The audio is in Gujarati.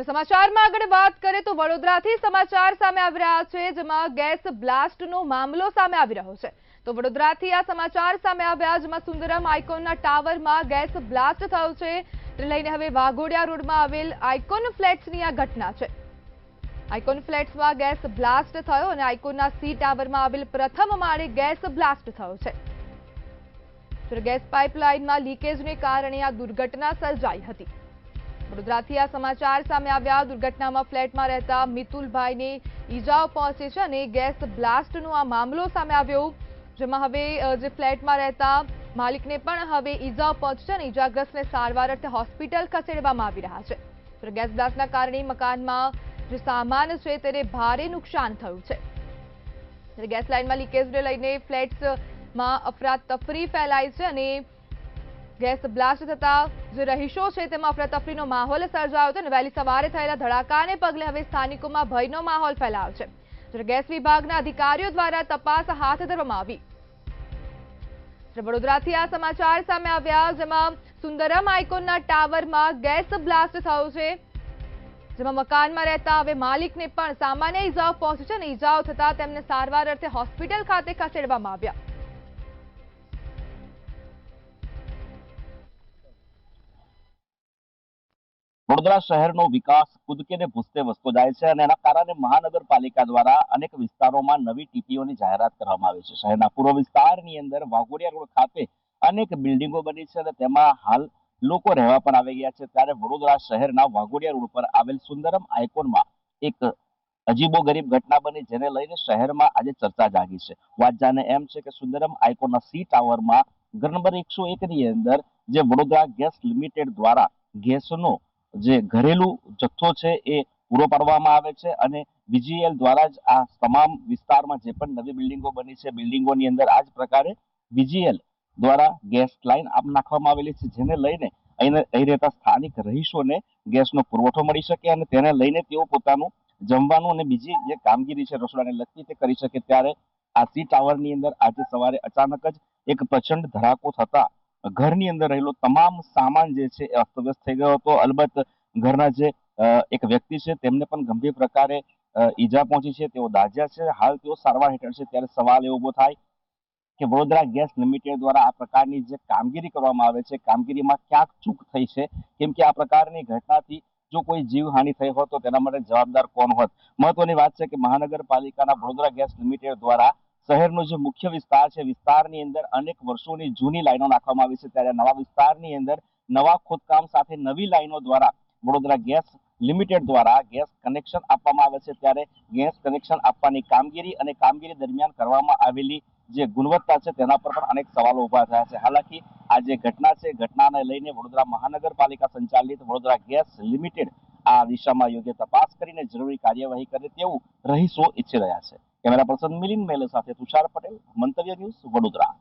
સમાચારમાં આગળ વાત કરીએ તો વડોદરાથી સમાચાર સામે આવી રહ્યા છે, જેમાં ગેસ બ્લાસ્ટનો મામલો સામે આવી રહ્યો છે। તો વડોદરાથી આ સમાચાર સામે આવ્યા, જેમાં સુંદરમ આઇકોનના ટાવરમાં ગેસ બ્લાસ્ટ થયો છે। તેને લઈને હવે વાઘોડિયા રોડમાં આવેલ આઇકોન ફ્લેટ્સની આ ઘટના છે। આઇકોન ફ્લેટ્સમાં ગેસ બ્લાસ્ટ થયો અને આઇકોનના સી ટાવરમાં આવેલ પ્રથમ માળે ગેસ બ્લાસ્ટ થયો છે। ત્યારે ગેસ પાઇપલાઇનમાં લીકેજને કારણે આ દુર્ઘટના સર્જાઈ હતી। વડોદરાથી આ સમાચાર સામે આવ્યા। દુર્ઘટનામાં ફ્લેટમાં રહેતા મિતુલભાઈને ઈજાઓ પહોંચી છે અને ગેસ બ્લાસ્ટનો આ મામલો સામે આવ્યો, જેમાં હવે જે ફ્લેટમાં રહેતા માલિકને પણ હવે ઈજાઓ પહોંચી છે અને ઈજાગ્રસ્તને સારવાર અર્થે હોસ્પિટલ ખસેડવામાં આવી રહ્યા છે। તો ગેસ બ્લાસ્ટના કારણે મકાનમાં જે સામાન છે તેને ભારે નુકસાન થયું છે। ગેસ લાઇનમાં લીકેજને લઈને ફ્લેટ્સમાં અફરાતફરી ફેલાઈ છે અને ગેસ બ્લાસ્ટ થતા જે રહીશો છે તેમાં અફરાતફરીનો માહોલ સર્જાયો છે અને વહેલી સવારે થયેલા ધડાકાને પગલે હવે સ્થાનિકોમાં ભયનો માહોલ ફેલાયો છે। જ્યારે ગેસ વિભાગના અધિકારીઓ દ્વારા તપાસ હાથ ધરવામાં આવી। વડોદરાથી આ સમાચાર સામે આવ્યા, જેમાં સુંદરમ આઇકોનના ટાવરમાં ગેસ બ્લાસ્ટ થયો છે, જેમાં મકાનમાં રહેતા હવે માલિકને પણ સામાન્ય ઈજાઓ પહોંચી છે અને ઈજાઓ થતા તેમને સારવાર અર્થે હોસ્પિટલ ખાતે ખસેડવામાં આવ્યા। વડોદરા શહેરનો વિકાસ કૂદકે ને ભૂસકે વધતો જાય છે અને એના કારણે મહાનગરપાલિકા દ્વારા અનેક વિસ્તારોમાં નવી ટીપીઓની જાહેરાત કરવામાં આવી છે। શહેરના પૂર્વ વિસ્તારની અંદર વાઘોડિયા રોડ ખાતે અનેક બિલ્ડિંગો બની છે અને તેમાં હાલ લોકો રહેવા પણ આવી ગયા છે। ત્યારે વડોદરા શહેરના વાઘોડિયા રોડ પર આવેલ સુંદરમ આઇકોનમાં એક અજીબો ગરીબ ઘટના બની, જેને લઈને શહેરમાં આજે ચર્ચા જાગી છે। વાત જાણે એમ છે કે સુંદરમ આઇકોનના સી ટાવરમાં ઘર નંબર 101 ની અંદર જે વડોદરા ગેસ લિમિટેડ દ્વારા ગેસનો જે ઘરેલું જથ્થો છે એ પૂરો પાડવામાં આવે છે અને વીજીએલ દ્વારા જ આ તમામ વિસ્તારમાં જે પણ નવી બિલ્ડિંગો બની છે, બિલ્ડિંગોની અંદર આ જ પ્રકારે વીજીએલ દ્વારા ગેસ લાઇન નાખવામાં આવેલી છે, જેને લઈને અહીં રહેતા સ્થાનિક રહીશોને ગેસનો પુરવઠો મળી શકે અને તેને લઈને તેઓ પોતાનું જમવાનું અને બીજી જે કામગીરી છે રસોડાને લગતી તે કરી શકે। ત્યારે આ સી ટાવરની અંદર આજે સવારે અચાનક જ એક પ્રચંડ ધડાકો થતા ઘરની અંદર રહેલો તમામ સામાન જે છે એ અસ્તવ્યસ્ત થઈ ગયો હતો। અલબત્ત ઘરના જે એક વ્યક્તિ છે તેમને પણ ગંભીર પ્રકારે ઈજા પહોંચી છે, તેઓ દાઝ્યા છે, હાલ તેઓ સારવાર હેઠળ છે। ત્યારે સવાલ એવો ઉભો થાય કે વડોદરા ગેસ લિમિટેડ દ્વારા આ પ્રકારની જે કામગીરી કરવામાં આવે છે, કામગીરીમાં ક્યાંક ચૂક થઈ છે, કેમ કે આ પ્રકારની ઘટનાથી જો કોઈ જીવહાનિ થઈ હોત તો તેના માટે જવાબદાર કોણ હોત? મહત્વની વાત છે કે મહાનગરપાલિકાના વડોદરા ગેસ લિમિટેડ દ્વારા શહેરનો જે મુખ્ય વિસ્તાર છે, વિસ્તારની અંદર અનેક વર્ષોની જૂની લાઈનો નાખવામાં આવી છે। ત્યારે નવા વિસ્તારની અંદર નવા ખોદકામ સાથે નવી લાઈનો દ્વારા વડોદરા ગેસ લિમિટેડ દ્વારા ગેસ કનેક્શન આપવામાં આવે છે। ત્યારે ગેસ કનેક્શન આપવાની કામગીરી અને કામગીરી દરમિયાન કરવામાં આવેલી જે ગુણવત્તા છે તેના પર પણ અનેક સવાલો ઉભા થયા છે। હાલાકી આ જે ઘટના છે, ઘટનાને લઈને વડોદરા મહાનગરપાલિકા સંચાલિત વડોદરા ગેસ લિમિટેડ આ દિશામાં યોગ્ય તપાસ કરીને જરૂરી કાર્યવાહી કરે તેવું રહીશો ઈચ્છી રહ્યા છે। કેમેરા પર્સન મિલિંદ મેલે સાથે તુષાર પટેલ, મંતવ્ય ન્યૂઝ, વડોદરા।